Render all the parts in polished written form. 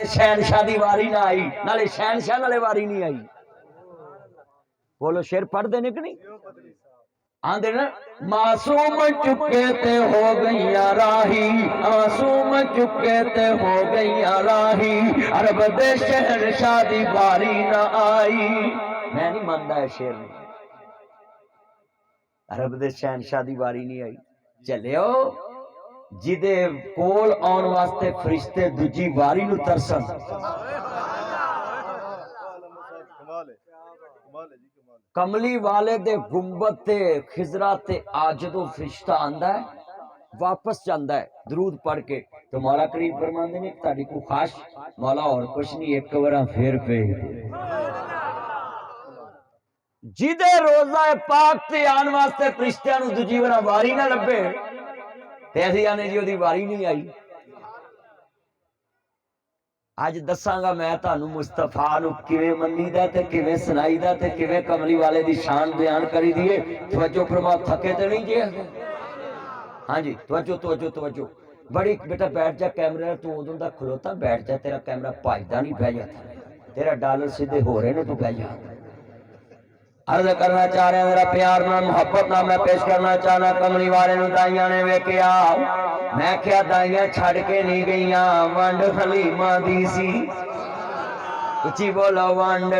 शहनशाह दी वारी ना आई, नाले शहनशाह नाले वारी नहीं आई। बोलो शेर पढ़ते ने कि नहीं? आंदे ना मासूम चुके ते हो गईया राही, मासूम चुके ते हो गईया राही, अरब दे शहनशाह दी वारी ना आई। मैं नहीं मानता है शेर में, अरब दे शहनशाह दी वारी नहीं आई। चलियो जिदे कोल आउण वास्ते फरिश्ते दूजी वारी नूं तरसन, कमली वाले दे गुंबद ते खिजरा ते आजदो फरिश्ता आंदा है वापस जांदा है दरूद पढ़ के, तो मौला करीम फरमांदे ने ताड़ी को खास मौला और कुछ नहीं एक बार फिर पे जिदे रोजा पाक ते आने वास्ते फरिश्तियां नूं दूजी बार वारी ना लभे ते असीं आने जी ओदी वारी नहीं आई। अज दसांगा मैं तुहानू मुस्तफा नू किवें मन्नीदा ते किवें सुनाईदा ते किवें कमली वाले दी शान बयान करी दिए। तवज्जो फरमा, थके ते नहीं जे? हाँ जी तवज्जो तवज्जो तवज्जो। बड़ी बेटा बैठ जा कैमरे, तू उदों दा खलोता बैठ जा, तेरा कैमरा भजदा नहीं, बह जा, तेरा डॉलर सीधे हो रहे ने, तू बह जा। अर्ज करना चाह रहा मेरा प्यार ना मुहब्बत ना मैं पेश करना चाहना कमली वाले नू दाइयां ने वेख्या, मैं क्या दाइयां छड़ के नहीं गईया, वंड हलीमा दी सी, उची बोलो वंड,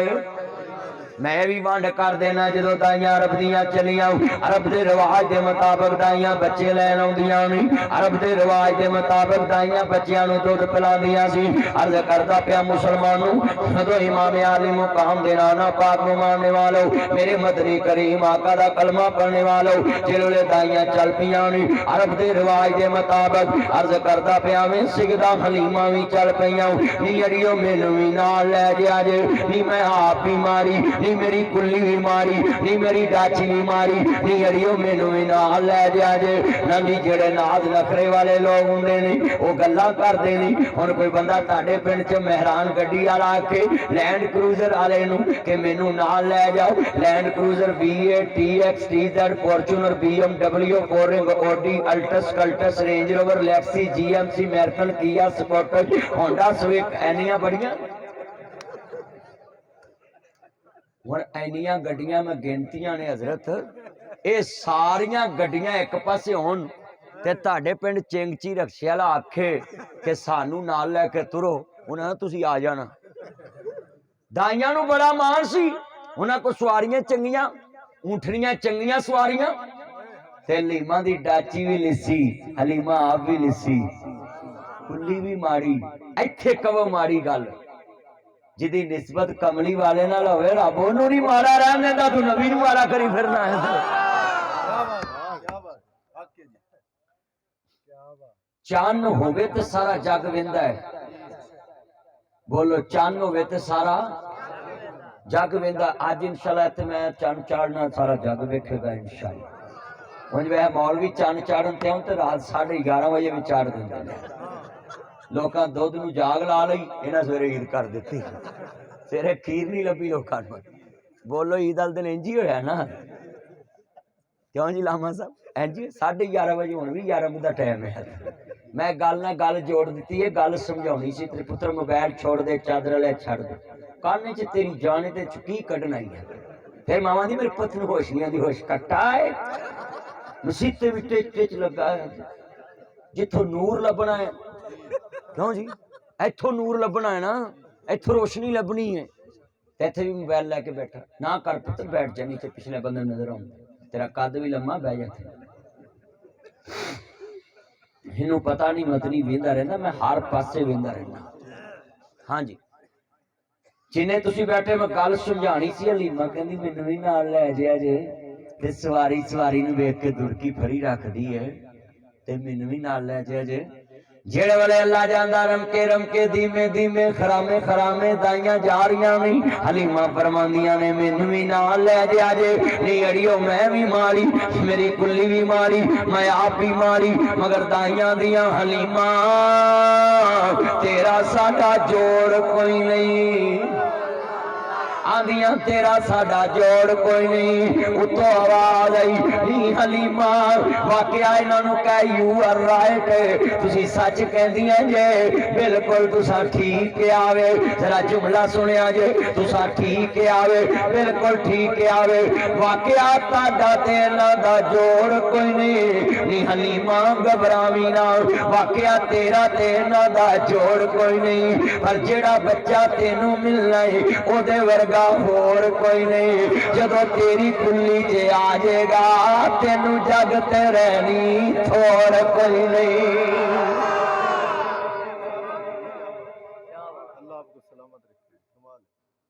मैं भी वंड कर देना जो दाइयां अरब दियां चलियां, अरब के रिवाज के मुताबिक दाइयां बच्चे लैन आउंदियां ने, अरब के रिवाज के मुताबिक दाइयां बच्चियां नूं दुध पिलांदियां सी। अर्ज करदा पिया मुसलमानों, सदो इमाम आली मुकाम दे नाना पाक नूं मानने वालों, मेरे मदनी करीम आका दा कलमा पढ़ने वालों, जिहड़े दाइयां चल पियां ने अरब के रिवाज के मुताबिक, अर्ज करदा पिया मैं सिगदा हलीमा भी चल पियां, नी अड़ियो मैनूं भी नाल लै जा जे, नी मैं आप भी मारी, नी मेरी कुल्ली भी मारी, नी मेरी डाची भी मारी, नी अड़ियो मैनू भी नाल लै जा जे। नंदी जेड़े नाज नखरे वाले लोग हुंदे ने वो गल्लां करदे ने, हुण कोई बंदा तुहाडे पिंड च मेहरान गड्डी वाला आखे लैंड क्रूजर वाले नूं कि मैनू नाल लै जाओ, land cruiser V8 TX TZ Fortuner BMW फोरिंग Audi Altis Cultus Range Rover लैक्सी GMC American Kia Sportage Honda Swift एनियां बड़ियां हुण इन्नियां गड्डियां मैं गिनतियां ने हजरत, ये सारियां गड्डियां एक पासे होण ते तुहाडे पिंड चिंगची रक्शे वाला आखे कि सानू नाल लैके तुरो, उन्हां तुसीं आ जाना। दाइयां नूं बड़ा मान सी, उन्हां को सवारियां चंगियां, ऊंठड़ियां चंगियां सवारियां, ते हलीमा दी डाची भी लिसी, हलीमा आप भी लिसी, कुल्ली भी माड़ी, इत्थे कवो माड़ी गल जिदी निस्बत कमली वाले नाल होवे, रब ओनू नहीं माड़ा रहन देंदा, तू नबी नूं माड़ा करी फिरना है। चन्न होवे ते सारा जग वेंदा है, बोलो चन्न होवे ते सारा जग वेंदा। अज इंशाअल्लाह ते मैं चन्न चाड़ना सारा जग वेखेगा इंशाअल्लाह। उंज वह मौलवी चन्न चाड़न ते ते रात 11:30 बजे भी चाड़ दिंदे ने, लोकां दुध नूं जाग ला लई, इन्हां सवेरे ईद कर दित्ती, सवेरे खीर नहीं लभी लोकां नूं। बोलो ईद वाले दिन इंज ही होया ना, क्यों जी लामा साहब? इंज 11:30 बजे हुण भी 11 दा टाइम है। मैं गल ना गल जोड़ दी है, गल समझाउणी सी, तेरे पुत्र मोबाइल छोड़ दे, चादर वाले छड़ दे, कान च तेरी जाने ते की कढना ही है। फिर मावा दी मेरे पुत्र नूं होश नहीं आंदी, होश कट्टा है, मसीते भी टेच लगा है, जिथों नूर लभना है, क्यों जी इथों नूर लभना है ना, इथों रोशनी लभनी है, इत्थे भी मोबाइल लैके बैठा ना कर पुत्र, बैठ जा, नीचे पिछले बंदे नजर आउंदा, तेरा कद भी लम्मा, बह जा। इनू पता नहीं मतनी वेंदा रहंदा, मैं हर पासे वेंदा रहना। हाँ जी जिन्हें तुसी बैठे मैं गल समझानी सी, हलीमा कहंदी मैनू भी नाल लै जा जे, ते सवारी सवारी नूं वेख के दुड़की फड़ी रखदी है, ते मैनू भी नाल लै जा जे। जेड़े वाले अल्लाह जानदा रमके रमके धीमे धीमे खरामे खरामे दाइयां जा रही नहीं, हलीमा फरमांदियां ने मैनू भी नाल लै जा जे, नी अड़ियो मैं भी मारी, मेरी कुल्ली भी मारी, मैं आप भी मारी, मगर दाइयां दियां हलीमा तेरा साडा जोड़ कोई नहीं, आंदियां तेरा साडा जोड़ कोई नहीं। उतो आवाज आई नी हलीमा वाकया इन्हों कह यू आर राइट, तुसी सच कहदियां जे, बिल्कुल तुसा ठीक आवे। जरा जुमला सुनिया जे, तुसा ठीक आवे, बिल्कुल ठीक आवे। वाकया ताड़ा ते इन्हां दा जोड़ कोई नहीं। नी हलीमा घबरावी ना, वाकया तेरा ते इन्हां दा जोड़ कोई नहीं। पर जेड़ा बच्चा तेनू मिलना है ओदे वर्गा होर कोई नहीं। जदों तेरी कुल्ली च आ जाएगा तेनू जग ते रहनी थोड़ कोई नहीं।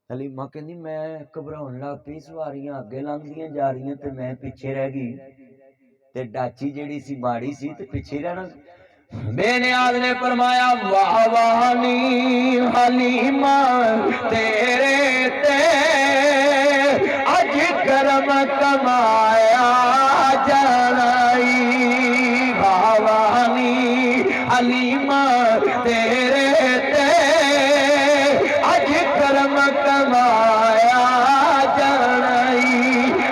हलीमा कहती मैं घबराउण लग पई, सवारियां अगे लंघदियां जा रही ते मैं पिछे रह गई ते डाची जेड़ी सी माड़ी सी ते पिछे रहना। बेनियाज ने फरमाया वाह वाह नी हलीमा तेरे ते अज करम कमाया जानाई। वाह वाह नी हलीमा तेरे ते अज करम कमाया जानाई।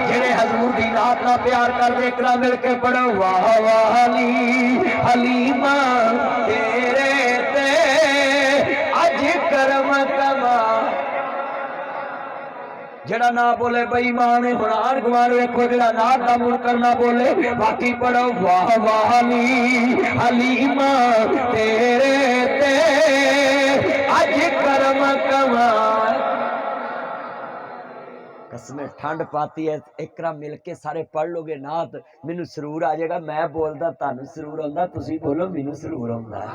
जेड़े हजूर दी नात नाल प्यार करदे इकरा मिल के पढ़ो वाह वाह नी हलीमा तेरे ते अज करम कमा। जड़ा ना बोले बेईमान हुनार गुमान वेखो, जड़ा ना का मुनकर ना बोले बाकी पढ़ो वाह वाह नी हलीमा तेरे ते अज करम कमा। कसमें ठंड पाती है, एकरा मिलके सारे पढ़ लोगे नात मैनू सरूर आ जाएगा। मैं बोलदा तानू सरूर आंदा, तुसी बोलो मैनू सरूर आंदा है।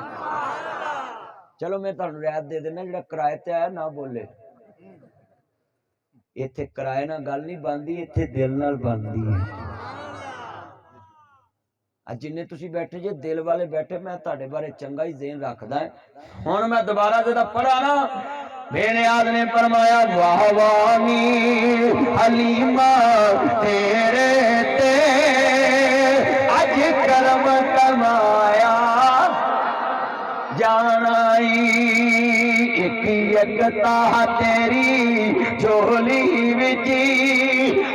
चलो मैं तानू रियायत दे देना, जेड़ा किराए ते आया ना बोले। इत्थे किराए नाल गल नहीं बनदी, इत्थे दिल नाल बनदी है। अज जिन्ने तुसी बैठे जे दिल वाले बैठे, मैं तुहाडे बारे चंगा ही ज़हन रखदा है। हुण मैं दोबारा जदा पढ़ा ना, बेनियाज ने फरमाया वाह वाह नी हलीमा तेरे ते अज करम कमाया जानाई। एक एकता तेरी झोली विच,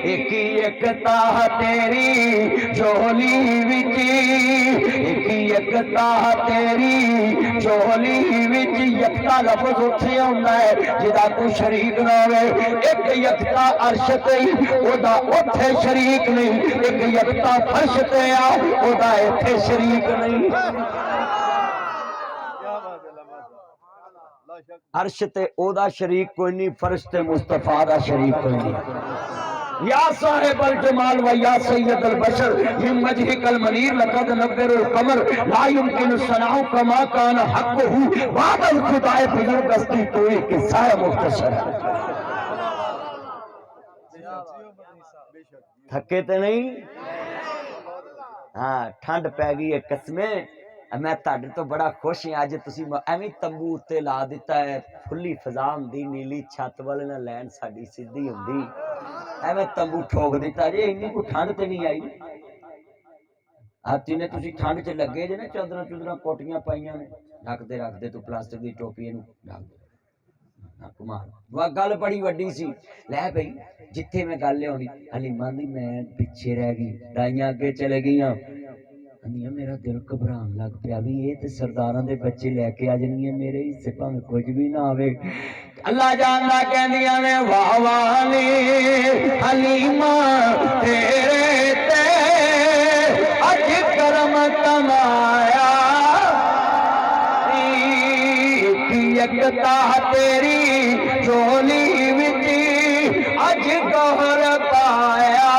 एक एकता तेरी झोली विच, एक एकता तेरी झोली विच। यकता लफ्ज उत्थे आउंदा है जिदा कोई शरीक ना होवे। एक यकता अर्श ते ओदा उत्थे शरीक नहीं, एक यकता फर्श ते आ ओदा इत्थे शरीक नहीं। अर्श ते ओदा शरीक कोई नहीं, फर्श ते मुस्तफा दा शरीक कोई नहीं। या साहिबल जमाल व या सैयदल बशर मिन वजहिकल मनीर लक़द नव्वरुल कमर ला युमकिन सनाउ कमा कान हक़्क़ुहु बादल खुदाए बुजुर्गस्ती तो एक किस्सा है मुख्तसर। थके ते नहीं? हाँ ठंड पै गई है कसमें। मैं तुहाडे तो बड़ा खुश हाँ। अज तुसीं एवें तंबू उत्ते ला दिता है, खुली फिजा हुंदी, नीली छत वाले नाल लैन साडी सीधी हुंदी, एवें तंबू ठोक दिता जे। इन्नी कोई ठंड ते नहीं आई। आप जिन्हें तुसीं ठंड च लगे जे ना, चादरां चुदरां कोटियां पाइयां ने, ढकदे रखदे तू प्लास्टिक की टोपी इहनूं ढक दे। गल बड़ी वड्डी सी। लै बई जिथे मैं गल लियाउणी हलीमा दी, मैं पिछे रह गई, दाइयां अगे चले गईयां। मेरा दिल घबरान लग पिया भी ये तो सरदारां दे बच्चे लैके आ जाणगे, मेरे हिस्से भावें कुछ भी ना आवे। अल्लाह जानदा कहंदियां ने वाह वाह नी हलीमा तेरे ते अज करम कमाया। एकता तेरी झोली विच अज गौर पाया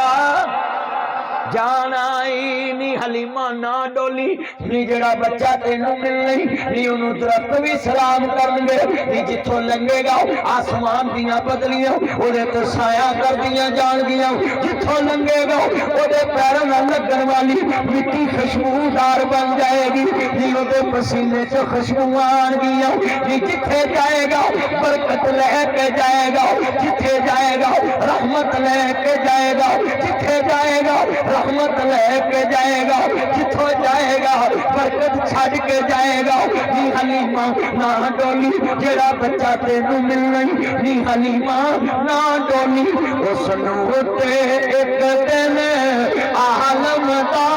जानाई। नी हलीमा ना डोली, नी जेड़ा बच्चा तेनू मिलनी, नी उन्हों दरख्त भी सलाम करनगे, नी जिथों लंघेगा आसमान दियां बदलियां ओदे ते साया करदियां जाणगियां, जिथों लंघेगा ओदे पैरां नाल लगन वाली मिट्टी खुशबूदार बन जाएगी, नी ओदे पसीने च खुशबू आणगियां, नी जिथे जाएगा बरकत लेके जाएगा, जिथे जाएगा रहमत लेके जाएगा, जिथे जाएगा रहमत लेके जाएगा, जिथों जाएगा बरकत छड़ के जाएगा। नी हलीमा ना डोली, जेड़ा बच्चा तेनू मिलना नी हलीमा ना डोली, उस ते एक दिन आलम दा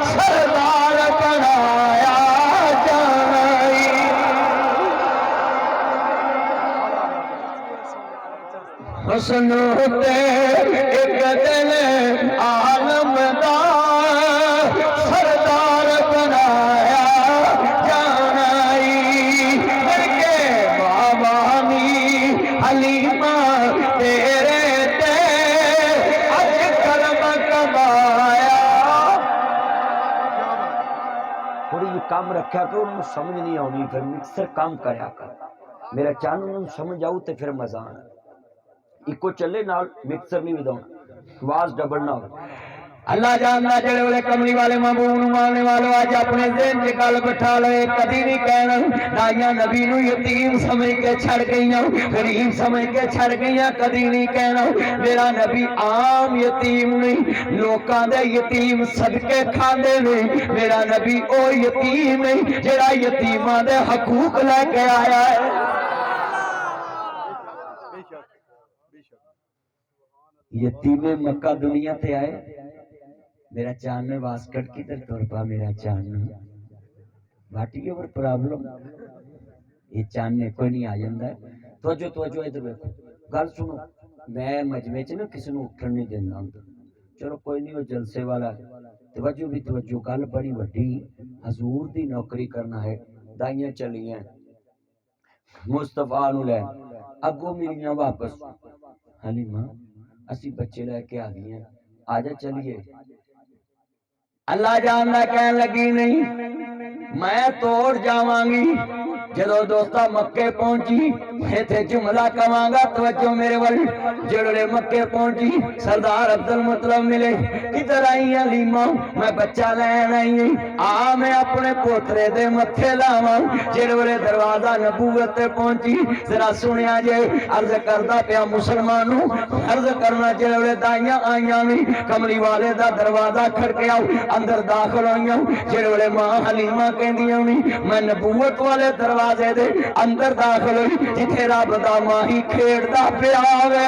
सरदार बनाया जाई। उस ते एक दिन आलम दा सरदार बनाया जाई। करके बाबा नी हलीमा तेरे ते अज कलम कमाया। थोड़ी जी कम रखा करो, उन्होंने समझ नहीं आनी, फिर मिक्सर कम करया कर। मेरा चाहन उन्होंने समझ आऊ तो फिर मजा आना। इको चले नाल मिक्सर नहीं बजाना, आवाज डबल ना हो। अल्लाह जानना जेड़े वाले कमली वाले महबूब नूं मानने वालों आज अपने ज़हन च गल बिठा ले। कदी नहीं कहना दाइयां नबी नूं यतीम समझ के छड़ गईयां, गरीब समझ के छड़ गईयां। कदी नहीं कहना मेरा नबी आम यतीम नहीं, लोकां दे यतीम सदके खांदे ने। मेरा नबी ओ यतीम नहीं जेड़ा यतीमां दे हकूक लेके आया है। यतीमे मक्का दुनिया ते आए, मेरा चान ने वास्कट की तर तुरपा मेरा चान भाटी ओवर प्रॉब्लम ये चान ने कोई नहीं आ जाता है। तवज्जो इधर देखो, गल सुनो। मैं मजमे च ना किसी को उठन नहीं देना होंदा, चलो कोई नहीं, वो जलसे वाला तवज्जो भी तवज्जो। गल बड़ी वड्डी, हजूर दी नौकरी करना है। दाइयां चलियां मुस्तफा नू लैन, अगों मिलियां वापस हलीमा असी बच्चे लैके आ गए हैं, आजा चलिए। अल्लाह जानना कहन लगी नहीं मैं तोड़ जावांगी। जदों दोस्ता मक्के पहुंची इथे जुमला कवांगा, तवज्जो मेरे वाल। जेड़े मक्के पहुंची सरदार अब्दुल मुतलब मिले, किधर आई हलीमा? मैं बच्चा लैन आई आ, मैं अपने पोतरे दे मथे लावां। जेड़े दरवाजा नबूवत ते पहुंची जरा सुनिया जे, अर्ज करदा पिया मुसलमानू, अर्ज करना जेड़े दाइयां आईयां नी कमली वाले दा दरवाजा खड़किया, अंदर दाखिल होइयां। जेड़े मां हलीमा कहंदियां नी मैं नबूवत वाले दरवाजे दे अंदर दाखिल हुई, जिथे रब दा माही खेड़दा पिया वे,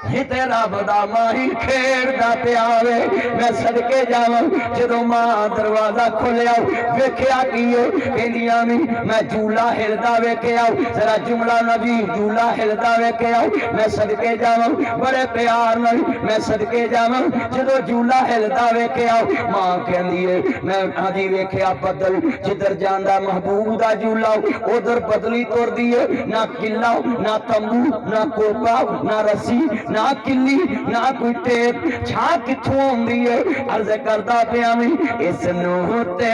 जिथे रब दा माही खेड़दा पिया वे। मैं सदके जावां जदों मां दरवाजा खोलिया वेख्या की कहंदियां नी मैं झूला हिलदा वेख्या। जरा जुमला नबी झूला हिलदा वेख्या। मैं सदके जावां बड़े प्यार नाल मैं सदके जावां जदों झूला हिलदा वेख्या। मां कहंदी है मैं आदी वेख्या बदल, जिधर जांदा महबूब दा झूला उधर बदली तुरदी है। ना किला ना तंबू ना कोपा ना रस्सी ना किली ना कोई टेप, छा किथों आउंदी है? अर्ज करदा पिया मैं इस नूं ते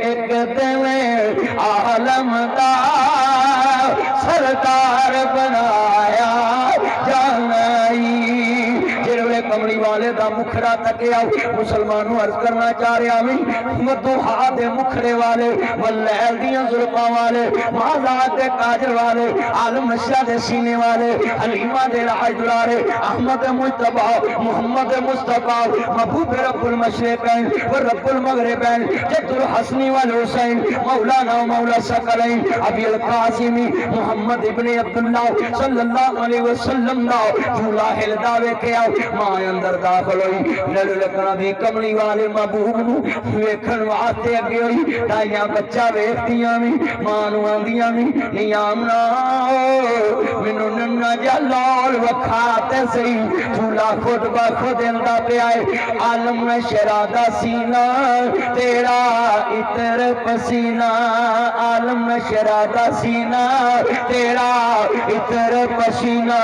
एक दिन आलम दा सरदार बनाया जाई। जेड़े कमली वाले दा मुखड़ा तकिया मुसलमानों अर्ज करना चाह रहा मैं मदुहा दे मुखड़े वाले, वलैल दियां जुल्फां वाले, माज़ाद दे काजल वाले, आलम नशा दे सीने वाले, हलीमा दे राज दुलारे, अहमद मुस्तफा मोहम्मद मुस्तफा, महबूब रब्बुल मशरिकैन व रब्बुल मगरिबैन, जद्दुल हसनी वल हुसैन, मौलाना मौला सकलैन, अबील कासिमी मोहम्मद इब्ने अब्दुल्लाह सल्लल्लाहु अलैहि वसल्लम दा झूला हिलदा वेख्या। मां अंदर दाखिल हुई, लड़ लगना भी कमली वाले महबूब नू वेखण वास्ते अगे हुई। दाइयां बच्चा वेखदियां नी, मां नू आंदियां नी नी आमना मैनू नन्ना जा लाल वखा ते सही। झूला खुद ब खुद हिलदा पिया है। आलम नशरा दा सीना तेरा इतर पसीना, आलम नशरा दा सीना तेरा इतर पसीना,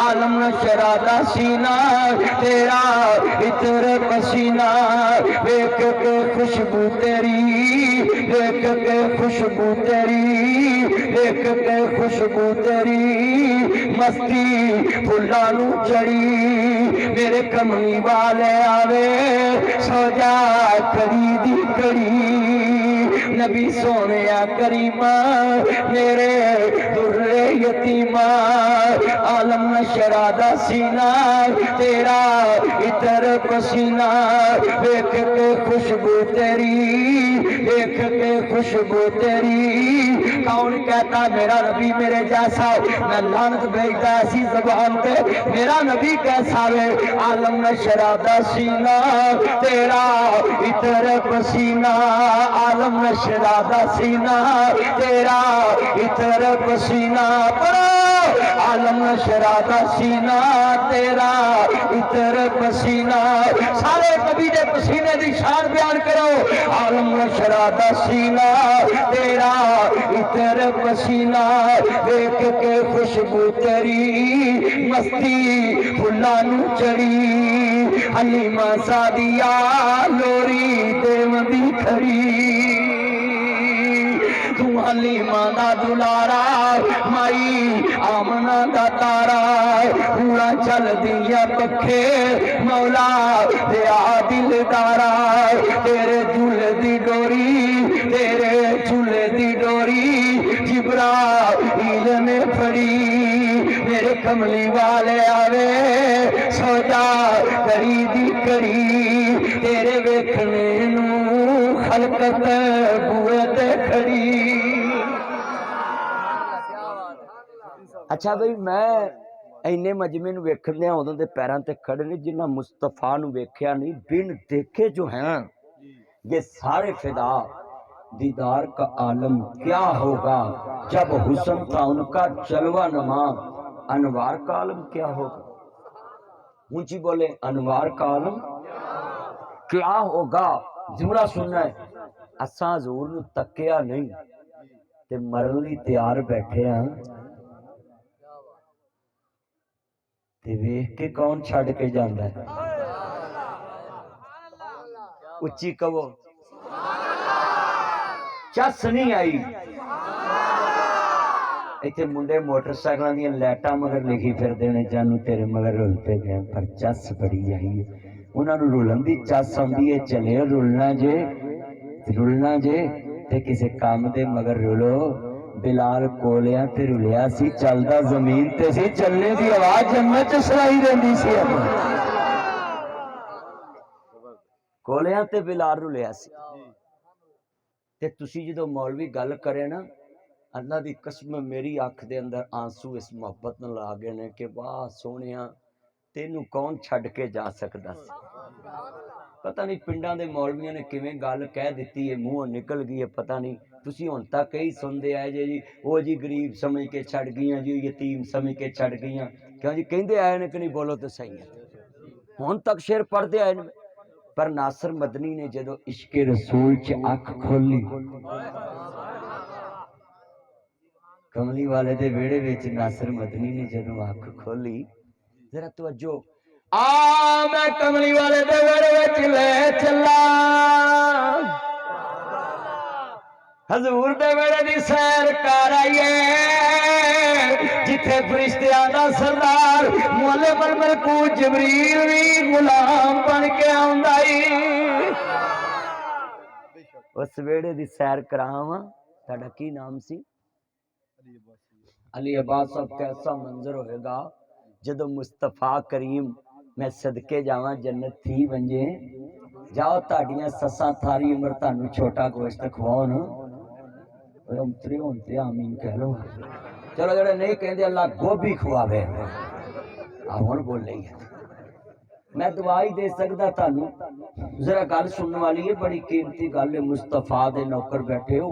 आलम नशरा दा सीना तेरा इतर पसीना। देख के खुशबू तेरी, देख के खुशबू तेरी, देख के खुशबू तेरी, मस्ती फुल्ला नू चढ़ी। मेरे कमली वाले आवे सो जा कड़ी दी कड़ी, नबी सोने करीमा मेरे दुर्रे यतीमा आलम नशरा दा सीना तेरा इतर पसीना देख के खुशबू तेरी देख के खुशबू तेरी कौन कहता मेरा नबी मेरे जैसा मैं लानत भेजता ऐसी ज़बान पे मेरा नबी कैसा वे आलम नशरा दा सीना तेरा इतर पसीना आलम नशरा दा सीना तेरा इतर पसीना परो आलम नशरा दा सीना तेरा इतर पसीना सारे कभी दे पसीने की शान बयान करो आलम नशरा दा सीना तेरा इतर पसीना देख के खुशबू तेरी मस्ती फुल्ला नू चढ़ी हलीमा सादिया लोरी देवंदी खड़ी तू हलीमा दा दुलारा माई आमना दा तारा पूरा चल दिया पखे मौला दिया दिलदारा तेरे झूले दी डोरी तेरे झूले दी डोरी जिब्राइल ने फड़ी मेरे कमली वाले आवे सौदा करी दी करी तेरे वेखने नू खलकत बुए ते खड़ी। अच्छा भाई मैं इन्ने मजमे नू वेखदे उदों दे पैरां ते खड़े ने जिन्ना मुस्तफा नू वेख्या नहीं बिन देखे जो हैं ये सारे फिदा दीदार का आलम क्या होगा जब हुस्न था उनका जलवा नमा अनवार का आलम क्या होगा ऊंची बोले अनवार का आलम क्या होगा जुमला सुनना है असा हजूर नू तकिया नहीं ते मरन लई तैयार बैठे हां ते वेख के कौन छड़ के जांदा है उच्ची कहो चस नहीं आई इत्थे मुंडे मोटरसाइकिलों दी लाइटां मगर लिखी फिरदे ने जानू तेरे मगर रुल पे गए पर चस बड़ी आई है उन्हां नू रुलन दी चस आउंदी है चले रुलना जे ते किसे काम दे मगर रुलो बिलाल कोलियां ते रुलिया सी चलदा जमीन ते सी चलने दी आवाज जन्नत च सुनाई देंदी सी कोलियां ते बिलाल रुलिया सी ते तुसी जदों मौलवी गल करे ना अल्लाह दी कसम मेरी अख दे अंदर आंसू इस मोहब्बत नाल आ गए ने कि वाह सोहणिया तेनू कौन छड़ के जा सकदा सी पता नहीं पिंडां दे मौलवियां ने किवें गल कह दित्ती है मूंहों निकल गई है पता नहीं तुसी हुण तक कई सुनदे आए जे जी ओ जी गरीब समझ के छड़ गईयां जी यतीम समझ के छड़ गईयां क्यों जी कहंदे आए ने कि नहीं बोलो तो सही है हुण तक शेर पढ़दे आए ने पर नासिर मदनी ने जदों इश्क रसूल च अख खोली कमली वाले दे वेड़े विच नासिर मदनी ने जदों अख खोली जरा तवज्जो आ मैं कमली वाले दे वेड़े विच ले चला हजूर दे वेड़े दी सैर कर आईए जिथे फरिश्तियां दा सरदार मौले मलकूत जबरील भी गुलाम बन के आउंदा ई उस वेड़े दी सैर करावां साडा की नाम सी अली अब्बास साहब कैसा मंजर होएगा जदों मुस्तफा करीम मैं सदके जावां जन्नत थी वंजे जाओ ताड़ियां सस्सां थारी उम्र तानू छोटा गोश्त खवाउन उतरे होते आमीन कह लो चलो जड़े नहीं कहते अल्लाह गोभी खवावे हुण बोले मैं दुआ ही दे सकदा तानू जरा गल सुनने वाली है बड़ी कीमती गल है मुस्तफा दे नौकर बैठे हो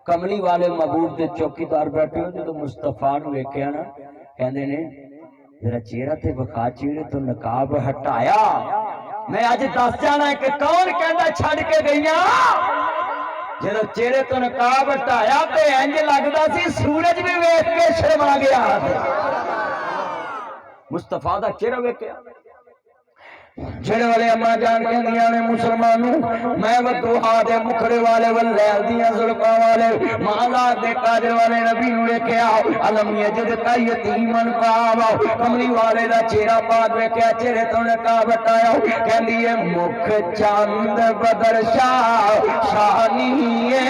कमली वाले महबूब दे चौकीदार बैठे हो जो मुस्तफा नू वेख्या ना कहंदे ने जरा चेहरा ते विखा चेहरे तो नकाब हटाया मैं अज दस जाना कि कौन कहंदा छड़ के गईयां जदों चेहरे तो नकाब हटाया तो इंज लगदा सी सूरज भी वेख के शर्मा गया मुस्तफा दा चेहरा वेख्या जेड़े वाले अम्मा जान कहंदियां ने मुसलमानू मैं वदुहा दे मुखड़े वाले वल्लैल दियां जुल्फां वाले माला दे काजल वाले नबी नू वेख्या अलम यजिद का यतीमन पावा कमली वाले दा चेहरा पाक वेख्या चेहरे तो ने का बटाया कहंदी है मुख चंद बदर शाह शानीए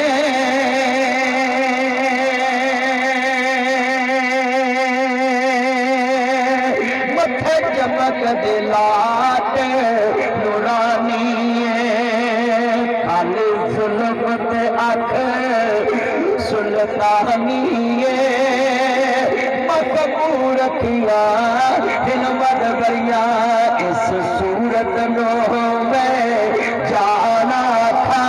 चमक दिलाट नूरानी खाली जुल्फत अख सुल्तानी मकबूल रखिया दिन मद बरिया इस सूरत नो मैं जाना था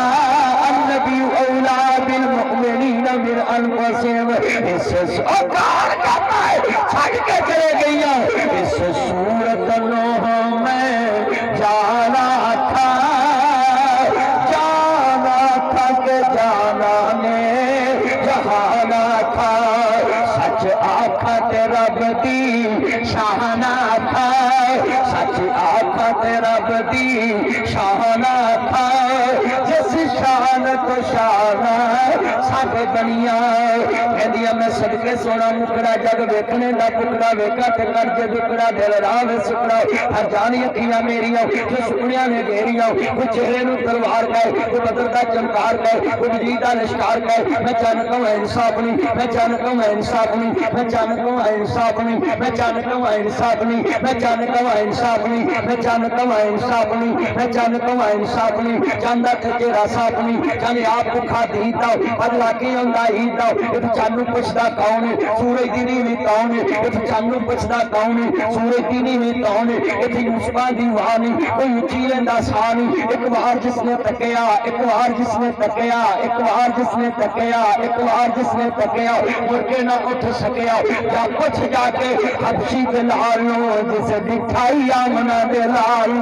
अन्नबी औला बिल मुमिनीन मिन अनफुसिहिम इस औकार करता है छड़ के चले गईया इस सूरत नो मैं जाना था कि जाना ने जहाना था सच आखत रब दी शाना था सच आखत रब दी शाना था जिस शान तो शाना सब बनिया कहदिया मैं सदके सोना मुकड़ा जग वेखने दा टुकड़ा वेखा ते कर जे दुकड़ा दिल राह सुकड़ा हर जानी अखियां मेरिया जो सुपनिया ने घेरिया वो चेहरे नू तलवार कहे वो बदर दा चमकार कहे वो वजीद दा लिश्कार कहे मैं जानता हूं इंसाफ नहीं मैं जानता हूं इंसाफ नहीं मैं जानता हूं इंसाफ नहीं मैं जानता हूं इंसाफ नहीं मैं जानता हूं इंसाफ नहीं मैं जानता हूं इंसाफ नहीं मैं जानता हूं इंसाफ नहीं जानदा ते तेरा साफ नहीं जाने आप भुखा दी दा अगला की हुंदा ही दा इस चानू पुछदा कौन है सूरज दी नीवी कौन है इस चानू पुछदा कौन है सूरज दी नीवी कौन है इस यूसुफा दी वानी कोई उची लेंदा सानी एक बार जिसने तकिया एक बार जिसने तकिया एक बार जिसने तकिया एक बार जिसने तकिया मुड़ के ना उठ सकिया जा कुछ जाके हबशी दे लाल नो जिसे दिखाई आमना दे लाल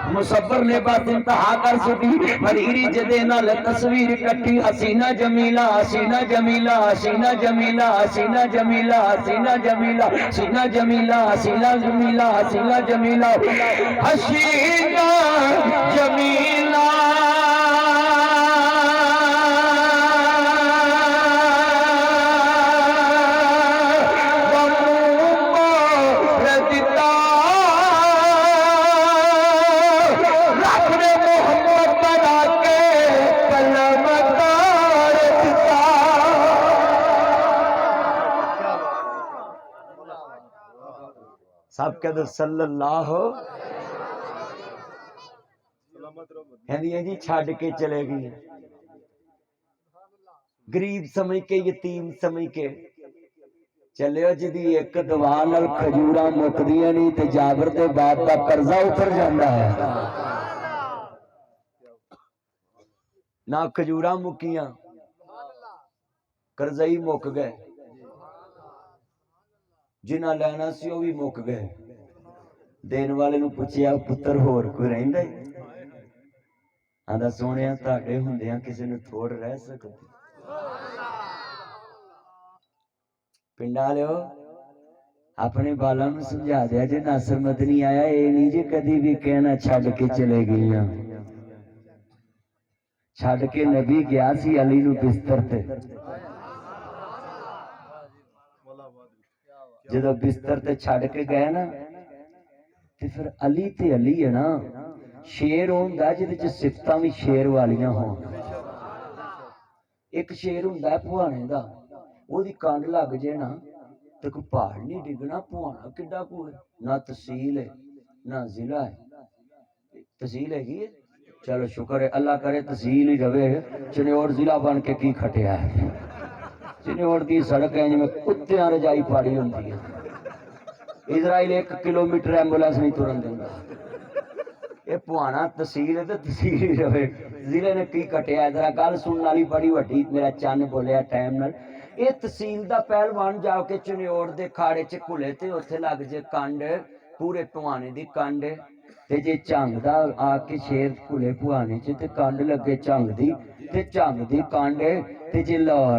मुसब्बर ने बात इंतहा कर सुटी मरीरी जदे नाल तस्वीर कट्टी हसीना जमीला हसीना जमीला हसीना जमीला हसीना जमीला हसीना जमीला हसीना जमीला हसीना जमीला हसीना जमीला हसीना जमीला सब कहते सल्लल्लाहु कहंदी जी छड़ के चले गई गरीब समझ के यतीम समझ के चलियो जिदी एक दुआ नाल खजूरा मुकदियां नहीं ते जाबर दे बाप का कर्जा उतर जाता है ना खजूरा मुकियां कर्जा ही मुक गए जिन्ना लेना सी वो भी मुक गए देन वाले नूं पुछया पुत्र होर कोई रहिंदा आंदा सोहणिया तुहाडे हुंदियां किसी नूं थोड़ रह सकदी पिंडा लियो अपने बालां नूं समझा दिया जे नासर मदनी आया ये नहीं जे कदी भी कहना छड़ के चले गईयां छड़ के नबी गया सी अली नूं बिस्तर ते जो बिस्तर ते छड़ के गए ना ते फिर अली ते अली है ना शेर होंदा जिहदे च सिफतां भी शेर वालियां होण एक शेर हुंदा भुआणे दा ओदी कंड लग जे ना ते कोई पहाड़ नहीं डिगना भुआणा किड्डा कोल ना तहसील है ना जिला है तहसील हैगी है चलो शुक्र है अल्लाह करे तहसील ही रवे चन्योड़ जिला बन के की खटिया है चन्योड़ की सड़क है जिवें कुत्तियां रजाई पाड़ी होंदी है इजराइल 1 किलोमीटर एंबुलेंस नहीं तुरन देंदा ये भुआणा तहसील है तो तहसील ही रवे जिले ने की कटिया जरा गल सुनने वाली बड़ी वड्डी मेरा चन्न बोलिया टाइम नाल ये तहसील दा पहलवान जाके चन्योड़ दे खाड़े च घुले ते उत्थे लग जे कंड पूरे भुआणे दी कंड ते जे झंग दा आके शेर घुले भुआणे च ते कंड लगे झंग दी ते झंग दी कंड ते जे लाहौर